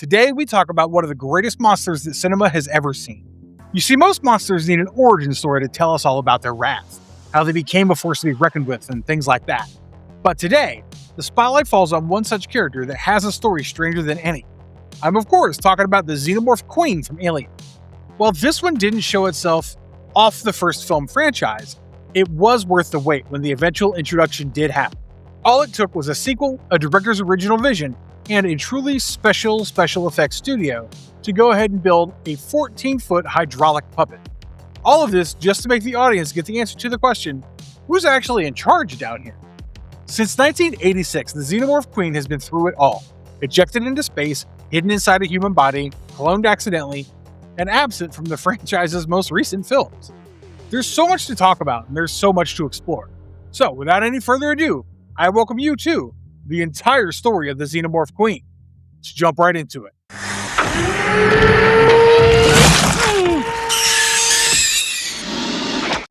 Today we talk about one of the greatest monsters that cinema has ever seen. You see, most monsters need an origin story to tell us all about their wrath, how they became a force to be reckoned with, and things like that. But today, the spotlight falls on one such character that has a story stranger than any. I'm of course talking about the Xenomorph Queen from Alien. While this one didn't show itself off the first film franchise, it was worth the wait when the eventual introduction did happen. All it took was a sequel, a director's original vision, and a truly special effects studio to go ahead and build a 14-foot hydraulic puppet. All of this just to make the audience get the answer to the question, who's actually in charge down here? Since 1986, the Xenomorph Queen has been through it all. Ejected into space, hidden inside a human body, cloned accidentally, and absent from the franchise's most recent films. There's so much to talk about, and there's so much to explore. So, without any further ado, I welcome you to the entire story of the Xenomorph Queen. Let's jump right into it.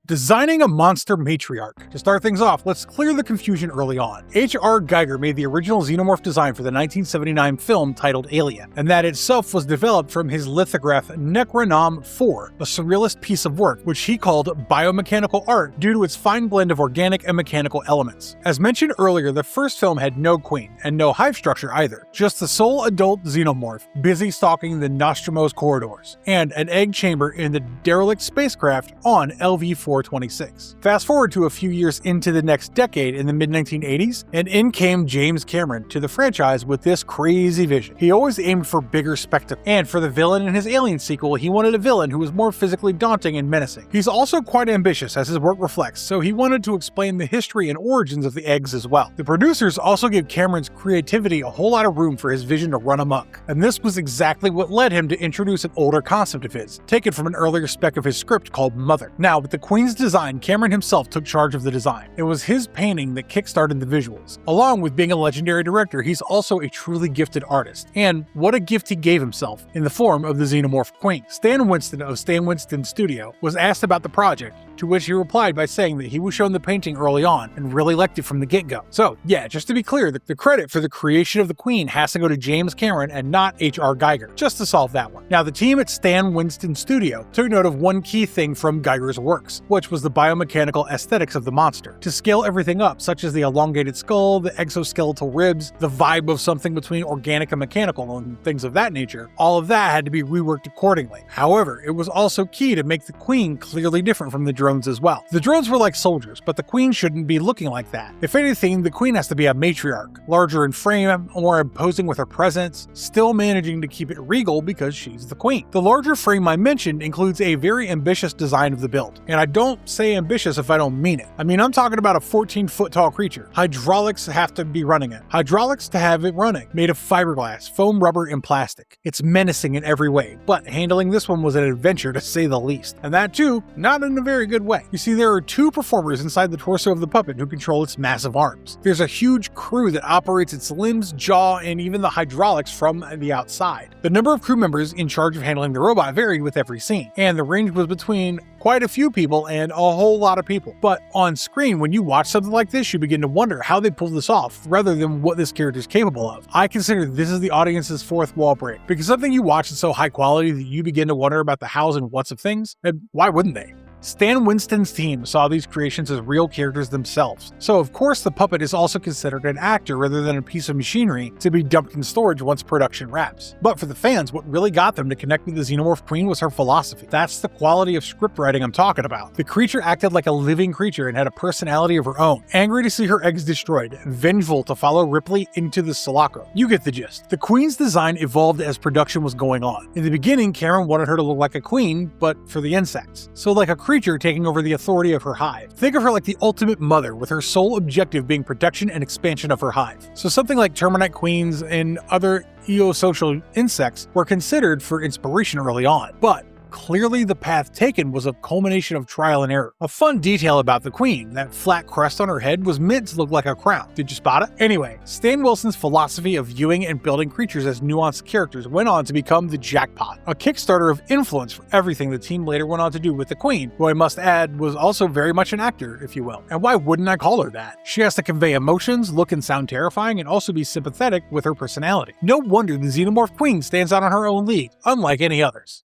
Designing a monster matriarch. To start things off, let's clear the confusion early on. H.R. Giger made the original Xenomorph design for the 1979 film titled Alien, and that itself was developed from his lithograph Necronom 4, a surrealist piece of work which he called biomechanical art due to its fine blend of organic and mechanical elements. As mentioned earlier, the first film had no queen, and no hive structure either, just the sole adult xenomorph busy stalking the Nostromo's corridors, and an egg chamber in the derelict spacecraft on LV-426. Fast forward to a few years into the next decade in the mid-1980s, and in came James Cameron to the franchise with this crazy vision. He always aimed for bigger spectacle, and for the villain in his Alien sequel, he wanted a villain who was more physically daunting and menacing. He's also quite ambitious, as his work reflects, so he wanted to explain the history and origins of the eggs as well. The producers also gave Cameron's creativity a whole lot of room for his vision to run amok, and this was exactly what led him to introduce an older concept of his, taken from an earlier spec of his script called Mother. Now, with the Queen's design, Cameron himself took charge of the design. It was his painting that kickstarted the visuals. Along with being a legendary director, he's also a truly gifted artist. And what a gift he gave himself in the form of the Xenomorph Queen. Stan Winston of Stan Winston Studio was asked about the project, to which he replied by saying that he was shown the painting early on and really liked it from the get-go. So yeah, just to be clear, the credit for the creation of the Queen has to go to James Cameron and not H.R. Giger, just to solve that one. Now, the team at Stan Winston Studio took note of one key thing from Giger's works, which was the biomechanical aesthetics of the monster. To scale everything up, such as the elongated skull, the exoskeletal ribs, the vibe of something between organic and mechanical, and things of that nature, all of that had to be reworked accordingly. However, it was also key to make the Queen clearly different from the drones as well. The drones were like soldiers, but the Queen shouldn't be looking like that. If anything, the Queen has to be a matriarch, larger in frame, more imposing with her presence, still managing to keep it regal because she's the Queen. The larger frame I mentioned includes a very ambitious design of the build, and I don't say ambitious if I don't mean it. I mean, I'm talking about a 14-foot tall creature. Hydraulics have to be running it. Hydraulics to have it running. Made of fiberglass, foam rubber, and plastic. It's menacing in every way, but handling this one was an adventure to say the least. And that too, not in a very good way. You see, there are two performers inside the torso of the puppet who control its massive arms. There's a huge crew that operates its limbs, jaw, and even the hydraulics from the outside. The number of crew members in charge of handling the robot varied with every scene, and the range was between quite a few people and a whole lot of people. But on screen, when you watch something like this, you begin to wonder how they pull this off, rather than what this character is capable of. I consider this is the audience's fourth wall break, because something you watch is so high quality that you begin to wonder about the hows and whats of things, and why wouldn't they? Stan Winston's team saw these creations as real characters themselves, so of course the puppet is also considered an actor rather than a piece of machinery to be dumped in storage once production wraps. But for the fans, what really got them to connect with the Xenomorph Queen was her philosophy. That's the quality of script writing I'm talking about. The creature acted like a living creature and had a personality of her own, angry to see her eggs destroyed, vengeful to follow Ripley into the Sulaco. You get the gist. The Queen's design evolved as production was going on. In the beginning, Cameron wanted her to look like a queen, but for the insects. So like a creature taking over the authority of her hive. Think of her like the ultimate mother, with her sole objective being protection and expansion of her hive. So something like termite queens and other eosocial insects were considered for inspiration early on. But clearly the path taken was a culmination of trial and error. A fun detail about the Queen, that flat crest on her head was meant to look like a crown. Did you spot it? Anyway, Stan Wilson's philosophy of viewing and building creatures as nuanced characters went on to become the Jackpot, a Kickstarter of influence for everything the team later went on to do with the Queen, who I must add was also very much an actor, if you will. And why wouldn't I call her that? She has to convey emotions, look and sound terrifying, and also be sympathetic with her personality. No wonder the Xenomorph Queen stands out in her own league, unlike any others.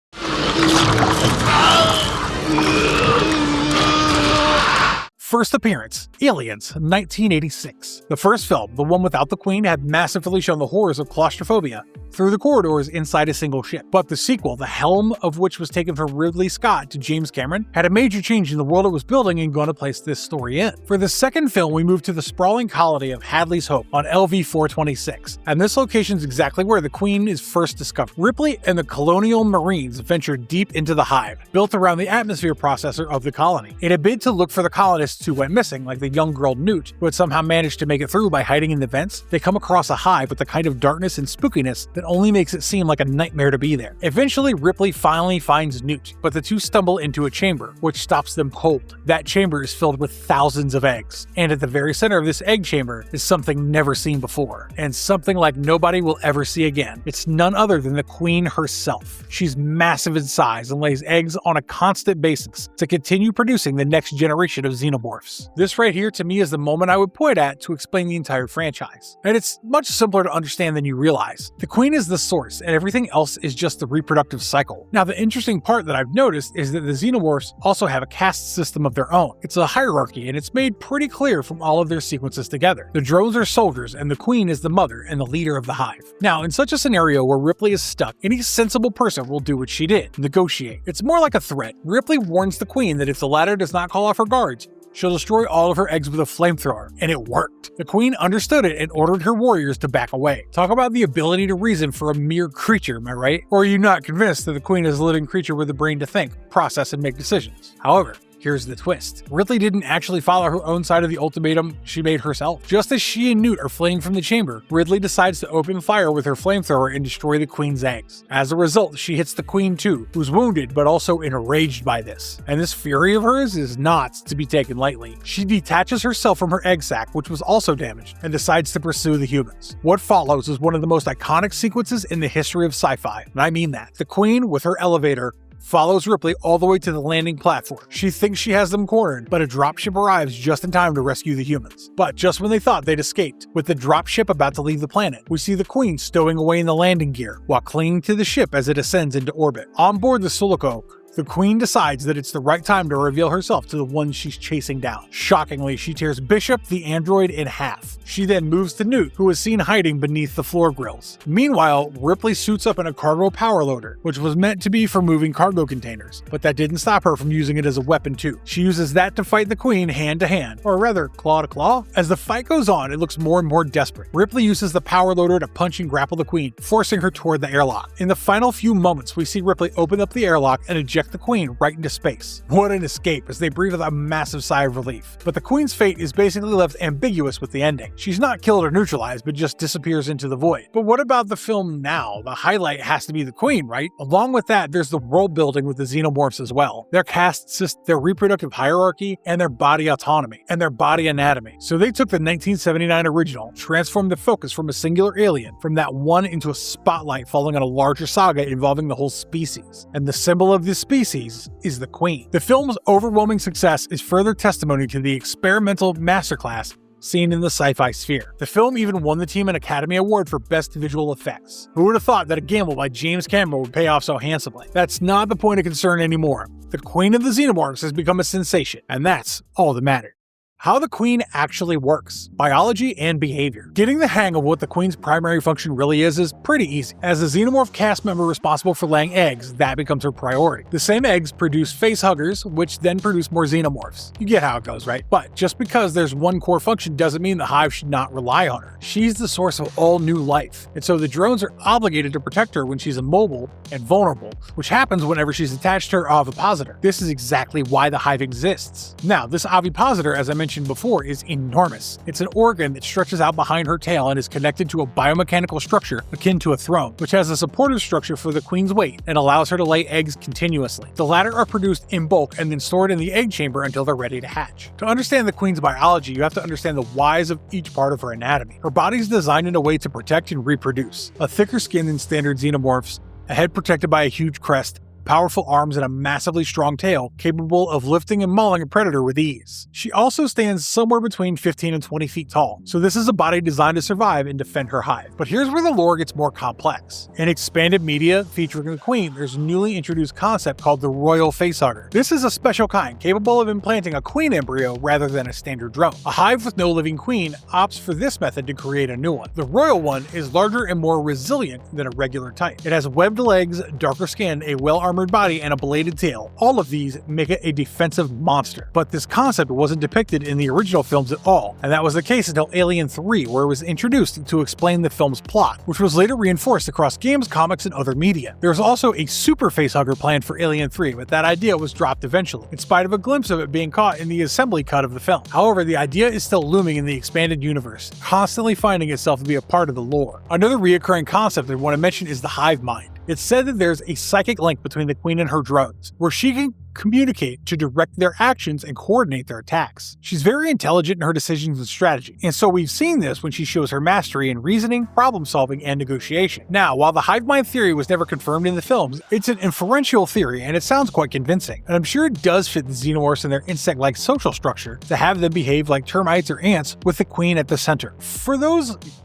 First appearance, Aliens, 1986. The first film, the one without the Queen, had masterfully shown the horrors of claustrophobia through the corridors inside a single ship. But the sequel, the helm of which was taken from Ridley Scott to James Cameron, had a major change in the world it was building and going to place this story in. For the second film, we moved to the sprawling colony of Hadley's Hope on LV-426, and this location is exactly where the Queen is first discovered. Ripley and the Colonial Marines ventured deep into the Hive, built around the atmosphere processor of the colony. In a bid to look for the colonists who went missing, like the young girl Newt, who had somehow managed to make it through by hiding in the vents, they come across a hive with the kind of darkness and spookiness that only makes it seem like a nightmare to be there. Eventually, Ripley finally finds Newt, but the two stumble into a chamber, which stops them cold. That chamber is filled with thousands of eggs, and at the very center of this egg chamber is something never seen before, and something like nobody will ever see again. It's none other than the Queen herself. She's massive in size and lays eggs on a constant basis to continue producing the next generation of xenomorphs. This right here to me is the moment I would point at to explain the entire franchise. And it's much simpler to understand than you realize. The Queen is the source, and everything else is just the reproductive cycle. Now, the interesting part that I've noticed is that the xenomorphs also have a caste system of their own. It's a hierarchy, and it's made pretty clear from all of their sequences together. The drones are soldiers, and the Queen is the mother and the leader of the Hive. Now, in such a scenario where Ripley is stuck, any sensible person will do what she did, negotiate. It's more like a threat. Ripley warns the Queen that if the latter does not call off her guards, she'll destroy all of her eggs with a flamethrower, and it worked. The Queen understood it and ordered her warriors to back away. Talk about the ability to reason for a mere creature, am I right? Or are you not convinced that the Queen is a living creature with a brain to think, process, and make decisions? However, here's the twist. Ripley didn't actually follow her own side of the ultimatum she made herself. Just as she and Newt are fleeing from the chamber, Ridley decides to open fire with her flamethrower and destroy the Queen's eggs. As a result, she hits the Queen too, who's wounded but also enraged by this. And this fury of hers is not to be taken lightly. She detaches herself from her egg sac, which was also damaged, and decides to pursue the humans. What follows is one of the most iconic sequences in the history of sci-fi, and I mean that. The Queen, with her elevator, follows Ripley all the way to the landing platform. She thinks she has them cornered, but a dropship arrives just in time to rescue the humans. But just when they thought they'd escaped, with the dropship about to leave the planet, we see the Queen stowing away in the landing gear while clinging to the ship as it ascends into orbit. On board the Sulaco, the Queen decides that it's the right time to reveal herself to the one she's chasing down. Shockingly, she tears Bishop, the android, in half. She then moves to Newt, who is seen hiding beneath the floor grills. Meanwhile, Ripley suits up in a cargo power loader, which was meant to be for moving cargo containers, but that didn't stop her from using it as a weapon too. She uses that to fight the Queen hand to hand, or rather, claw to claw. As the fight goes on, it looks more and more desperate. Ripley uses the power loader to punch and grapple the Queen, forcing her toward the airlock. In the final few moments, we see Ripley open up the airlock and eject the Queen right into space. What an escape, as they breathe with a massive sigh of relief. But the Queen's fate is basically left ambiguous with the ending. She's not killed or neutralized, but just disappears into the void. But what about the film now? The highlight has to be the Queen, right? Along with that, there's the world building with the xenomorphs as well. Their caste system, their reproductive hierarchy, and their body autonomy, and their body anatomy. So they took the 1979 original, transformed the focus from a singular alien, from that one into a spotlight falling on a larger saga involving the whole species. And the symbol of this species is the Queen. The film's overwhelming success is further testimony to the experimental masterclass seen in the sci-fi sphere. The film even won the team an Academy Award for Best Visual Effects. Who would have thought that a gamble by James Cameron would pay off so handsomely? That's not the point of concern anymore. The Queen of the Xenomorphs has become a sensation, and that's all that matters. How the Queen actually works, biology and behavior. Getting the hang of what the Queen's primary function really is pretty easy. As a xenomorph cast member responsible for laying eggs, that becomes her priority. The same eggs produce face huggers, which then produce more xenomorphs. You get how it goes, right? But just because there's one core function doesn't mean the Hive should not rely on her. She's the source of all new life, and so the drones are obligated to protect her when she's immobile and vulnerable, which happens whenever she's attached to her ovipositor. This is exactly why the Hive exists. Now, this ovipositor, as I mentioned mentioned before, is enormous. It's an organ that stretches out behind her tail and is connected to a biomechanical structure akin to a throne, which has a supportive structure for the queen's weight and allows her to lay eggs continuously. The latter are produced in bulk and then stored in the egg chamber until they're ready to hatch. To understand the queen's biology, you have to understand the whys of each part of her anatomy. Her body is designed in a way to protect and reproduce. A thicker skin than standard xenomorphs, a head protected by a huge crest, powerful arms, and a massively strong tail capable of lifting and mauling a predator with ease. She also stands somewhere between 15 and 20 feet tall, so this is a body designed to survive and defend her hive. But here's where the lore gets more complex. In expanded media featuring the queen, there's a newly introduced concept called the royal facehugger. This is a special kind, capable of implanting a queen embryo rather than a standard drone. A hive with no living queen opts for this method to create a new one. The royal one is larger and more resilient than a regular type. It has webbed legs, darker skin, a well-armored body, and a bladed tail. All of these make it a defensive monster. But this concept wasn't depicted in the original films at all, and that was the case until Alien 3, where it was introduced to explain the film's plot, which was later reinforced across games, comics, and other media. There was also a super facehugger planned for Alien 3, but that idea was dropped eventually, in spite of a glimpse of it being caught in the assembly cut of the film. However, the idea is still looming in the expanded universe, constantly finding itself to be a part of the lore. Another reoccurring concept I want to mention is the hive mind. It's said that there's a psychic link between the queen and her drones, where she can communicate to direct their actions and coordinate their attacks. She's very intelligent in her decisions and strategy, and so we've seen this when she shows her mastery in reasoning, problem solving, and negotiation. Now, while the hive mind theory was never confirmed in the films, it's an inferential theory and it sounds quite convincing, and I'm sure it does fit the xenomorphs and their insect-like social structure to have them behave like termites or ants with the queen at the center.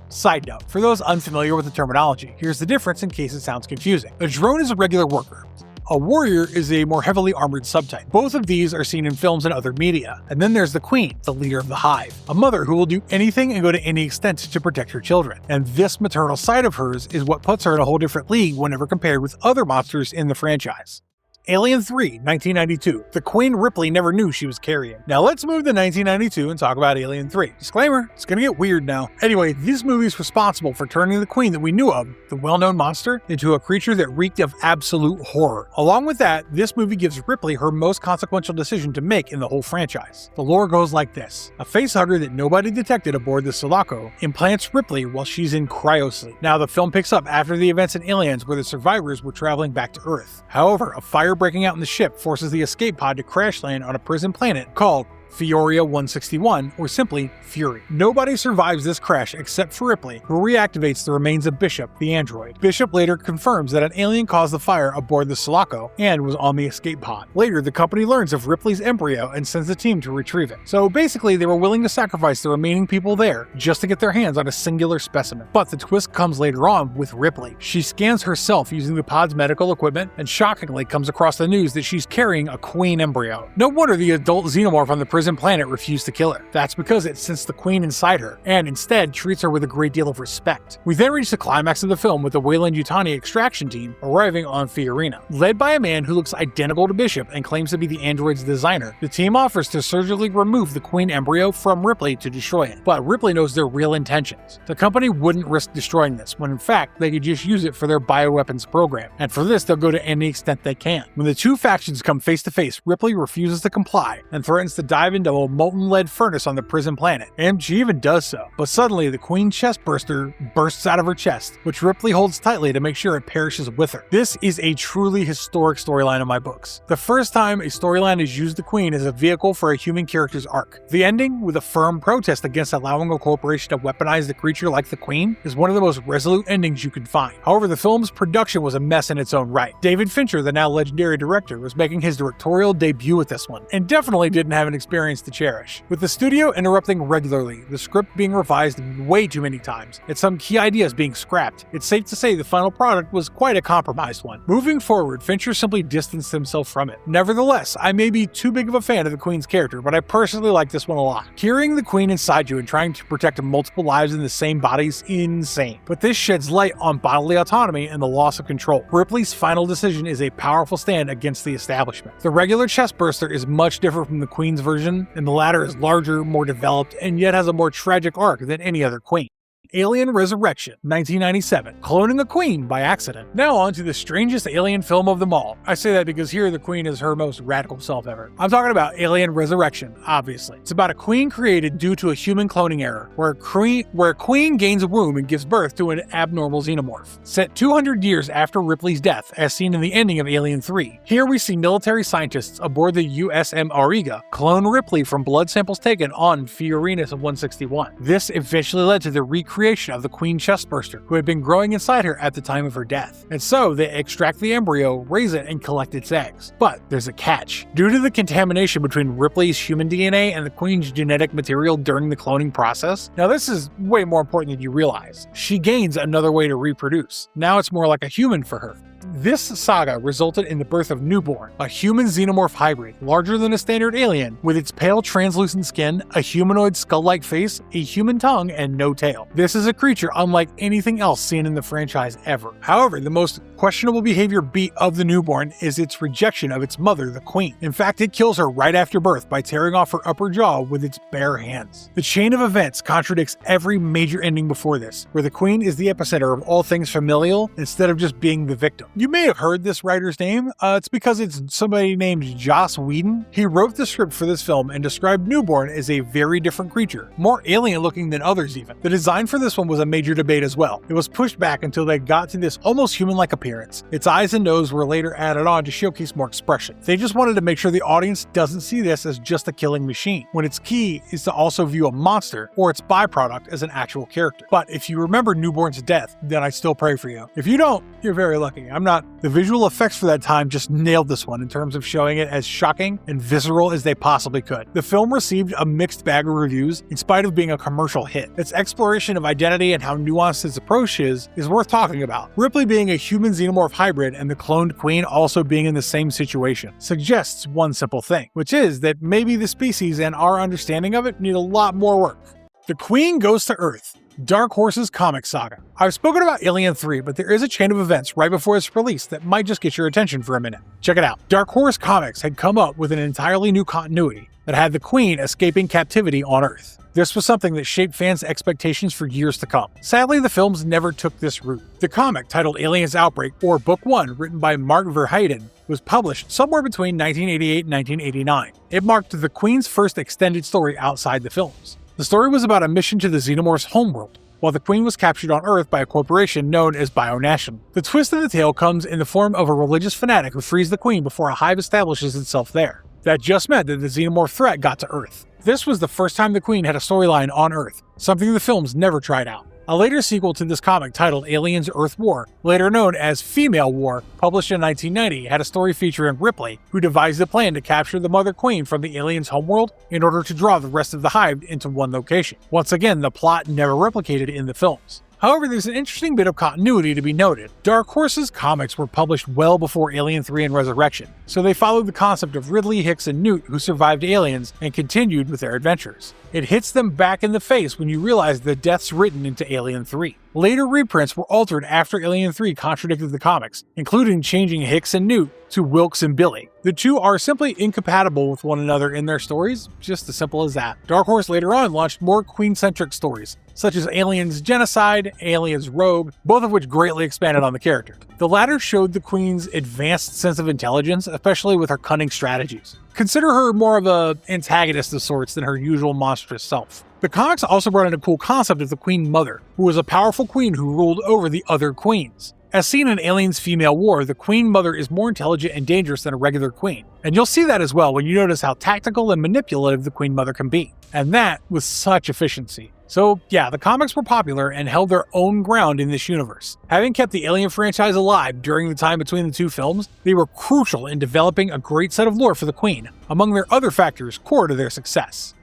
Side note, for those unfamiliar with the terminology, here's the difference in case it sounds confusing. A drone is a regular worker. A warrior is a more heavily armored subtype. Both of these are seen in films and other media. And then there's the queen, the leader of the hive, a mother who will do anything and go to any extent to protect her children. And this maternal side of hers is what puts her in a whole different league whenever compared with other monsters in the franchise. Alien 3, 1992. The Queen Ripley never knew she was carrying. Now let's move to 1992 and talk about Alien 3. Disclaimer, it's gonna get weird now. Anyway, this movie is responsible for turning the Queen that we knew of, the well-known monster, into a creature that reeked of absolute horror. Along with that, this movie gives Ripley her most consequential decision to make in the whole franchise. The lore goes like this. A facehugger that nobody detected aboard the Sulaco implants Ripley while she's in cryosleep. Now the film picks up after the events in Aliens where the survivors were traveling back to Earth. However, a fire breaking out in the ship forces the escape pod to crash land on a prison planet called Fioria 161, or simply Fury. Nobody survives this crash except for Ripley, who reactivates the remains of Bishop, the android. Bishop later confirms that an alien caused the fire aboard the Sulaco and was on the escape pod. Later, the company learns of Ripley's embryo and sends a team to retrieve it. So basically, they were willing to sacrifice the remaining people there just to get their hands on a singular specimen. But the twist comes later on with Ripley. She scans herself using the pod's medical equipment and shockingly comes across the news that she's carrying a queen embryo. No wonder the adult xenomorph on the prison planet refused to kill her. That's because it sensed the queen inside her, and instead treats her with a great deal of respect. We then reach the climax of the film with the Weyland-Yutani extraction team arriving on Fiorina. Led by a man who looks identical to Bishop and claims to be the android's designer, the team offers to surgically remove the queen embryo from Ripley to destroy it. But Ripley knows their real intentions. The company wouldn't risk destroying this, when in fact they could just use it for their bioweapons program, and for this they'll go to any extent they can. When the two factions come face to face, Ripley refuses to comply and threatens to dive into a molten lead furnace on the prison planet, and she even does so. But suddenly, the queen chest burster bursts out of her chest, which Ripley holds tightly to make sure it perishes with her. This is a truly historic storyline in my books. The first time a storyline has used the queen as a vehicle for a human character's arc. The ending, with a firm protest against allowing a corporation to weaponize the creature like the queen, is one of the most resolute endings you can find. However, the film's production was a mess in its own right. David Fincher, the now legendary director, was making his directorial debut with this one, and definitely didn't have an experience to cherish. With the studio interrupting regularly, the script being revised way too many times, and some key ideas being scrapped, it's safe to say the final product was quite a compromised one. Moving forward, Fincher simply distanced himself from it. Nevertheless, I may be too big of a fan of the Queen's character, but I personally like this one a lot. Carrying the Queen inside you and trying to protect multiple lives in the same body is insane, but this sheds light on bodily autonomy and the loss of control. Ripley's final decision is a powerful stand against the establishment. The regular chest burster is much different from the Queen's version, and the latter is larger, more developed, and yet has a more tragic arc than any other queen. Alien Resurrection, 1997, cloning a queen by accident. Now on to the strangest alien film of them all. I say that because here the queen is her most radical self ever. I'm talking about Alien Resurrection, obviously. It's about a queen created due to a human cloning error, where a queen gains a womb and gives birth to an abnormal xenomorph. Set 200 years after Ripley's death, as seen in the ending of Alien 3. Here we see military scientists aboard the USM Auriga clone Ripley from blood samples taken on Fiorinus 161. This eventually led to the recreation of the queen chestburster, who had been growing inside her at the time of her death. And so they extract the embryo, raise it, and collect its eggs. But there's a catch. Due to the contamination between Ripley's human DNA and the queen's genetic material during the cloning process, now this is way more important than you realize. She gains another way to reproduce. Now it's more like a human for her. This saga resulted in the birth of Newborn, a human xenomorph hybrid, larger than a standard alien, with its pale translucent skin, a humanoid skull-like face, a human tongue, and no tail. This is a creature unlike anything else seen in the franchise ever. However, the most questionable behavior beat of the Newborn is its rejection of its mother, the Queen. In fact, it kills her right after birth by tearing off her upper jaw with its bare hands. The chain of events contradicts every major ending before this, where the Queen is the epicenter of all things familial instead of just being the victim. You may have heard this writer's name. It's because it's somebody named Joss Whedon. He wrote the script for this film and described Newborn as a very different creature, more alien looking than others even. The design for this one was a major debate as well. It was pushed back until they got to this almost human-like appearance. Its eyes and nose were later added on to showcase more expression. They just wanted to make sure the audience doesn't see this as just a killing machine, when its key is to also view a monster or its byproduct as an actual character. But if you remember Newborn's death, then I still pray for you. If you don't, you're very lucky. The visual effects for that time just nailed this one in terms of showing it as shocking and visceral as they possibly could. The film received a mixed bag of reviews in spite of being a commercial hit. Its exploration of identity and how nuanced its approach is worth talking about. Ripley being a human xenomorph hybrid and the cloned queen also being in the same situation suggests one simple thing, which is that maybe the species and our understanding of it need a lot more work. The Queen goes to Earth. Dark Horse's comic saga. I've spoken about Alien 3, but there is a chain of events right before its release that might just get your attention for a minute. Check it out. Dark Horse Comics had come up with an entirely new continuity that had the Queen escaping captivity on Earth. This was something that shaped fans' expectations for years to come. Sadly, the films never took this route. The comic, titled Aliens Outbreak, or Book 1, written by Mark Verheiden, was published somewhere between 1988 and 1989. It marked the Queen's first extended story outside the films. The story was about a mission to the Xenomorph's homeworld, while the Queen was captured on Earth by a corporation known as Bionational. The twist of the tale comes in the form of a religious fanatic who frees the Queen before a hive establishes itself there. That just meant that the Xenomorph threat got to Earth. This was the first time the Queen had a storyline on Earth, something the films never tried out. A later sequel to this comic titled Aliens Earth War, later known as Female War, published in 1990, had a story featuring Ripley, who devised a plan to capture the Mother Queen from the aliens' homeworld in order to draw the rest of the Hive into one location. Once again, the plot never replicated in the films. However, there's an interesting bit of continuity to be noted. Dark Horse's comics were published well before Alien 3 and Resurrection, so they followed the concept of Ridley, Hicks, and Newt who survived aliens and continued with their adventures. It hits them back in the face when you realize the deaths written into Alien 3. Later reprints were altered after Alien 3 contradicted the comics, including changing Hicks and Newt to Wilkes and Billy. The two are simply incompatible with one another in their stories, just as simple as that. Dark Horse later on launched more Queen-centric stories, such as Aliens Genocide, Aliens Rogue, both of which greatly expanded on the character. The latter showed the Queen's advanced sense of intelligence, especially with her cunning strategies. Consider her more of an antagonist of sorts than her usual monstrous self. The comics also brought in a cool concept of the Queen Mother, who was a powerful queen who ruled over the other queens. As seen in Aliens Female War, the Queen Mother is more intelligent and dangerous than a regular queen. And you'll see that as well when you notice how tactical and manipulative the Queen Mother can be. And that with such efficiency. So yeah, the comics were popular and held their own ground in this universe. Having kept the Alien franchise alive during the time between the two films, they were crucial in developing a great set of lore for the Queen, among their other factors core to their success.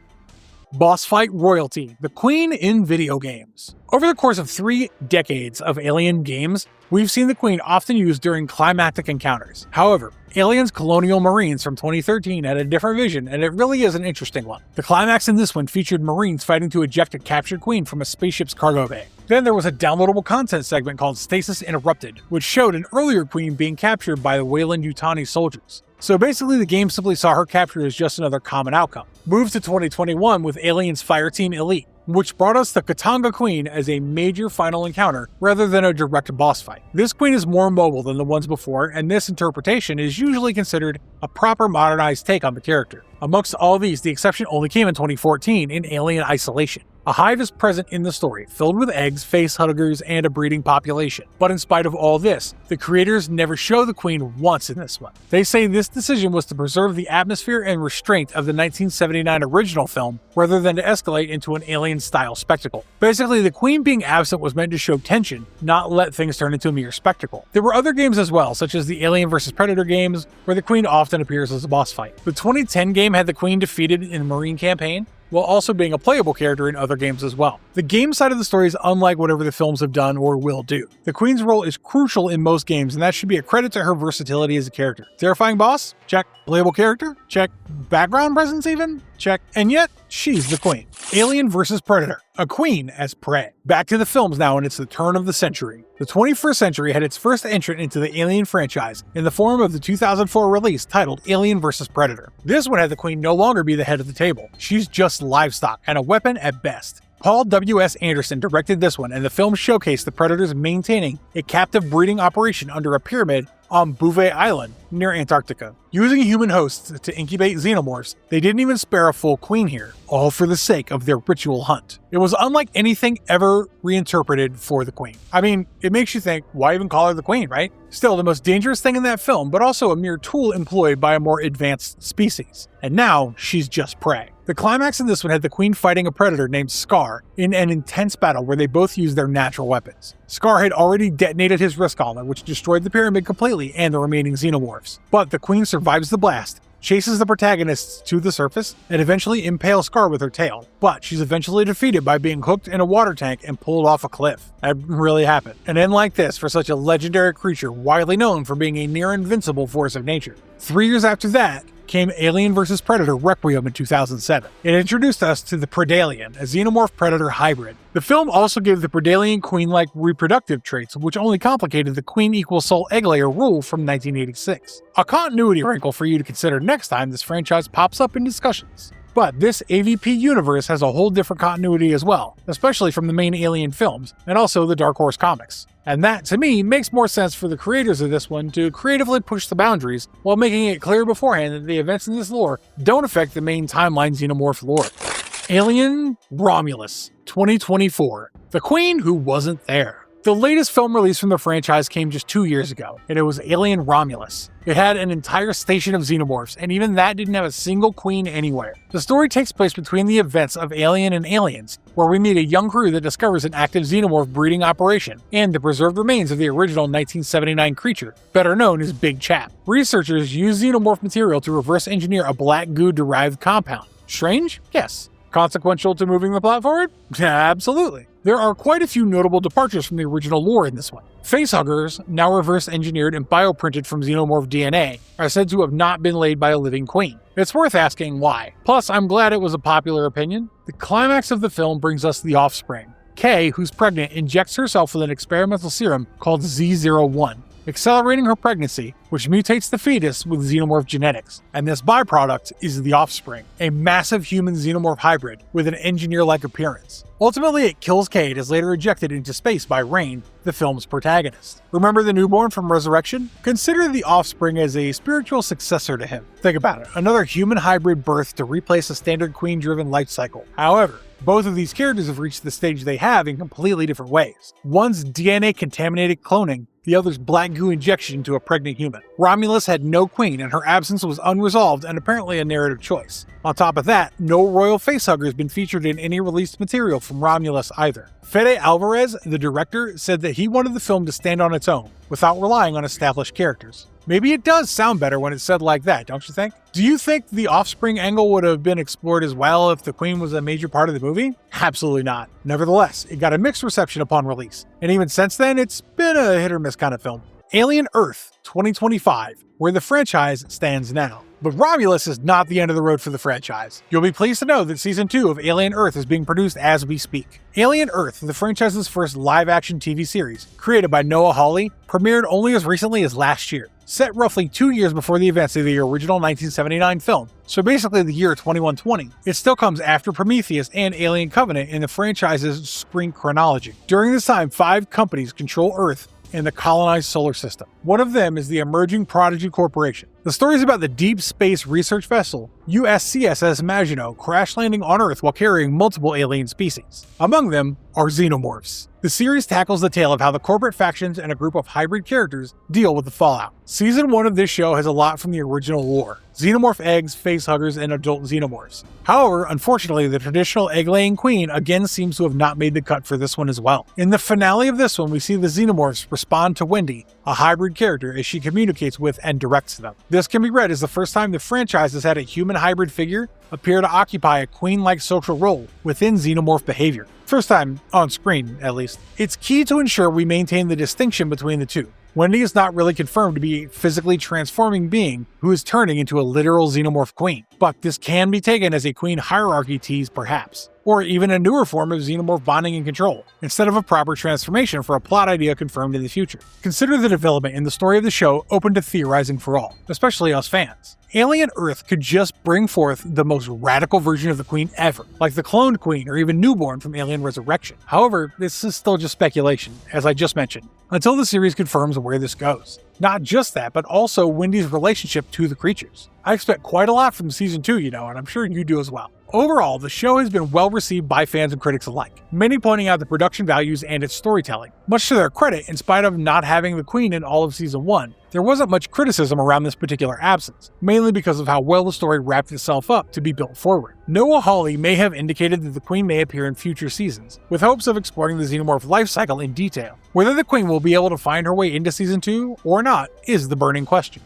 Boss Fight Royalty, the Queen in video games. Over the course of 3 decades of Alien games, we've seen the Queen often used during climactic encounters. However, Aliens Colonial Marines from 2013 had a different vision, and it really is an interesting one. The climax in this one featured Marines fighting to eject a captured Queen from a spaceship's cargo bay. Then there was a downloadable content segment called Stasis Interrupted, which showed an earlier Queen being captured by the Weyland-Yutani soldiers. So basically the game simply saw her capture as just another common outcome. Move to 2021 with Aliens Fireteam Elite. which brought us the Katanga Queen as a major final encounter rather than a direct boss fight. This queen is more mobile than the ones before, and this interpretation is usually considered a proper modernized take on the character. Amongst all these, the exception only came in 2014 in Alien Isolation. A hive is present in the story, filled with eggs, facehuggers, and a breeding population. But in spite of all this, the creators never show the queen once in this one. They say this decision was to preserve the atmosphere and restraint of the 1979 original film, rather than to escalate into an Alien-style spectacle. Basically, the queen being absent was meant to show tension, not let things turn into a mere spectacle. There were other games as well, such as the Alien vs. Predator games, where the queen often appears as a boss fight. The 2010 game had the queen defeated in the Marine campaign, while also being a playable character in other games as well. The game side of the story is unlike whatever the films have done or will do. The Queen's role is crucial in most games, and that should be a credit to her versatility as a character. Terrifying boss? Check. Playable character? Check. Background presence even? Check. And yet, she's the Queen. Alien vs. Predator. A queen as prey. Back to the films now, and it's the turn of the century. The 21st century had its first entrant into the Alien franchise in the form of the 2004 release titled Alien vs. Predator. This one had the Queen no longer be the head of the table. She's just livestock and a weapon at best. Paul W.S. Anderson directed this one, and the film showcased the Predators maintaining a captive breeding operation under a pyramid on Bouvet Island near Antarctica. Using human hosts to incubate xenomorphs, they didn't even spare a full queen here, all for the sake of their ritual hunt. It was unlike anything ever reinterpreted for the queen. I mean, it makes you think, why even call her the queen, right? Still, the most dangerous thing in that film, but also a mere tool employed by a more advanced species. And now, she's just prey. The climax in this one had the queen fighting a predator named Scar in an intense battle where they both used their natural weapons. Scar had already detonated his wrist collar, which destroyed the pyramid completely and the remaining xenomorphs. But the queen survives the blast, chases the protagonists to the surface, and eventually impales Scar with her tail. But she's eventually defeated by being hooked in a water tank and pulled off a cliff. That really happened. An end like this for such a legendary creature widely known for being a near-invincible force of nature. 3 years after that, came Alien vs. Predator Requiem in 2007. It introduced us to the Predalien, a xenomorph predator hybrid. The film also gave the Predalien queen-like reproductive traits, which only complicated the queen equals soul egg layer rule from 1986. A continuity wrinkle for you to consider next time this franchise pops up in discussions. But this AVP universe has a whole different continuity as well, especially from the main Alien films, and also the Dark Horse comics. And that, to me, makes more sense for the creators of this one to creatively push the boundaries while making it clear beforehand that the events in this lore don't affect the main timeline xenomorph lore. Alien Romulus, 2024. The Queen Who Wasn't There. The latest film release from the franchise came just 2 years ago, and it was Alien Romulus. It had an entire station of xenomorphs, and even that didn't have a single queen anywhere. The story takes place between the events of Alien and Aliens, where we meet a young crew that discovers an active xenomorph breeding operation, and the preserved remains of the original 1979 creature, better known as Big Chap. Researchers use xenomorph material to reverse engineer a black goo-derived compound. Strange? Yes. Consequential to moving the plot forward? Absolutely. There are quite a few notable departures from the original lore in this one. Facehuggers, now reverse-engineered and bioprinted from xenomorph DNA, are said to have not been laid by a living queen. It's worth asking why. Plus, I'm glad it was a popular opinion. The climax of the film brings us the offspring. Kay, who's pregnant, injects herself with an experimental serum called Z01, accelerating her pregnancy, which mutates the fetus with xenomorph genetics. And this byproduct is the offspring, a massive human xenomorph hybrid with an engineer-like appearance. Ultimately, it kills Cade, is later ejected into space by Rain, the film's protagonist. Remember the newborn from Resurrection? Consider the offspring as a spiritual successor to him. Think about it, another human hybrid birth to replace a standard queen-driven life cycle. However, both of these characters have reached the stage they have in completely different ways. One's DNA-contaminated cloning, the other's black goo injection into a pregnant human. Romulus had no queen, and her absence was unresolved and apparently a narrative choice. On top of that, no royal facehugger has been featured in any released material from Romulus either. Fede Alvarez, the director, said that he wanted the film to stand on its own, without relying on established characters. Maybe it does sound better when it's said like that, don't you think? Do you think the offspring angle would have been explored as well if the queen was a major part of the movie? Absolutely not. Nevertheless, it got a mixed reception upon release, and even since then, it's been a hit-or-miss kind of film. Alien Earth 2025, where the franchise stands now. But Romulus is not the end of the road for the franchise. You'll be pleased to know that Season 2 of Alien Earth is being produced as we speak. Alien Earth, the franchise's first live-action TV series, created by Noah Hawley, premiered only as recently as last year. set roughly 2 years before the events of the original 1979 film, so basically the year 2120. It still comes after Prometheus and Alien Covenant in the franchise's screen chronology. During this time, 5 companies control Earth and the colonized solar system. One of them is the emerging Prodigy Corporation. The story is about the deep space research vessel USCSS Maginot crash landing on Earth while carrying multiple alien species. Among them are xenomorphs. The series tackles the tale of how the corporate factions and a group of hybrid characters deal with the fallout. Season 1 of this show has a lot from the original lore: xenomorph eggs, facehuggers, and adult xenomorphs. However, unfortunately, the traditional egg-laying queen again seems to have not made the cut for this one as well. In the finale of this one, we see the xenomorphs respond to Wendy, a hybrid character, as she communicates with and directs them. This can be read as the first time the franchise has had a human hybrid figure appear to occupy a queen-like social role within xenomorph behavior. First time on screen, at least. It's key to ensure we maintain the distinction between the two. Wendy is not really confirmed to be a physically transforming being who is turning into a literal xenomorph queen, but this can be taken as a queen hierarchy tease perhaps, or even a newer form of xenomorph bonding and control, instead of a proper transformation for a plot idea confirmed in the future. Consider the development in the story of the show open to theorizing for all, especially us fans. Alien Earth could just bring forth the most radical version of the Queen ever, like the cloned Queen or even Newborn from Alien Resurrection. However, this is still just speculation, as I just mentioned, until the series confirms where this goes. Not just that, but also Wendy's relationship to the creatures. I expect quite a lot from Season 2, and I'm sure you do as well. Overall, the show has been well received by fans and critics alike, many pointing out the production values and its storytelling. Much to their credit, in spite of not having the Queen in all of Season 1, there wasn't much criticism around this particular absence, mainly because of how well the story wrapped itself up to be built forward. Noah Hawley may have indicated that the Queen may appear in future seasons, with hopes of exploring the xenomorph life cycle in detail. Whether the Queen will be able to find her way into Season 2 or not is the burning question.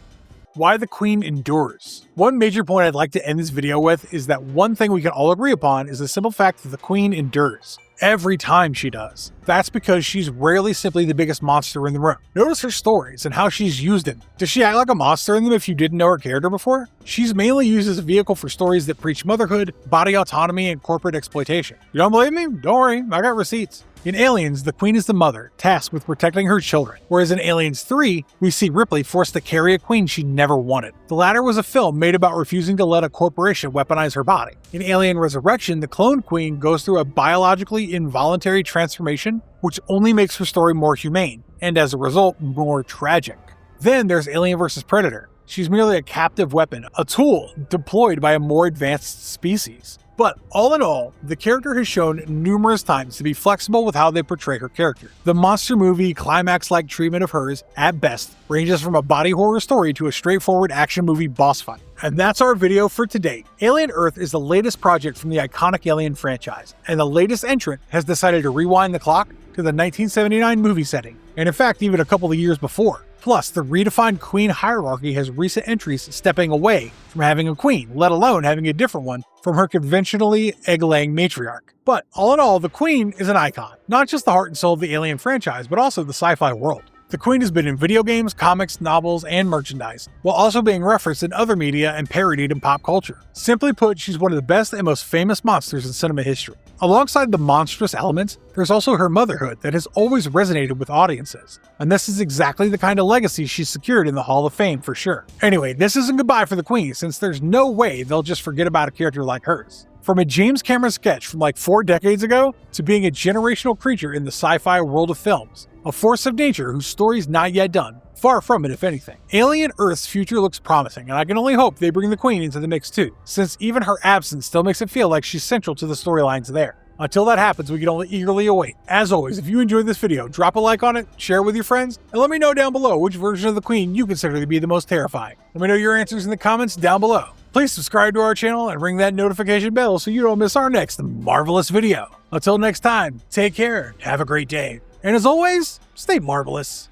Why the Queen endures. One major point I'd like to end this video with is that one thing we can all agree upon is the simple fact that the Queen endures. Every time she does. That's because she's rarely simply the biggest monster in the room. Notice her stories and how she's used them. Does she act like a monster in them if you didn't know her character before? She's mainly used as a vehicle for stories that preach motherhood, body autonomy, and corporate exploitation. You don't believe me? Don't worry, I got receipts. In Aliens, the Queen is the mother, tasked with protecting her children, whereas in Aliens 3, we see Ripley forced to carry a queen she never wanted. The latter was a film made about refusing to let a corporation weaponize her body. In Alien Resurrection, the cloned queen goes through a biologically involuntary transformation, which only makes her story more humane, and as a result, more tragic. Then there's Alien vs. Predator. She's merely a captive weapon, a tool deployed by a more advanced species. But all in all, the character has shown numerous times to be flexible with how they portray her character. The monster movie climax-like treatment of hers, at best, ranges from a body horror story to a straightforward action movie boss fight. And that's our video for today. Alien Earth is the latest project from the iconic Alien franchise, and the latest entrant has decided to rewind the clock to the 1979 movie setting, and in fact even a couple of years before. Plus, the redefined queen hierarchy has recent entries stepping away from having a queen, let alone having a different one from her conventionally egg-laying matriarch. But all in all, the Queen is an icon, not just the heart and soul of the Alien franchise, but also the sci-fi world. The Queen has been in video games, comics, novels, and merchandise, while also being referenced in other media and parodied in pop culture. Simply put, she's one of the best and most famous monsters in cinema history. Alongside the monstrous elements, there's also her motherhood that has always resonated with audiences, and this is exactly the kind of legacy she's secured in the Hall of Fame for sure. Anyway, this isn't goodbye for the Queen, since there's no way they'll just forget about a character like hers. From a James Cameron sketch from like 4 decades ago, to being a generational creature in the sci-fi world of films, a force of nature whose story's not yet done, far from it if anything. Alien Earth's future looks promising, and I can only hope they bring the Queen into the mix too, since even her absence still makes it feel like she's central to the storylines there. Until that happens, we can only eagerly await. As always, if you enjoyed this video, drop a like on it, share it with your friends, and let me know down below which version of the Queen you consider to be the most terrifying. Let me know your answers in the comments down below. Please subscribe to our channel and ring that notification bell so you don't miss our next marvelous video. Until next time, take care, have a great day, and as always, stay marvelous.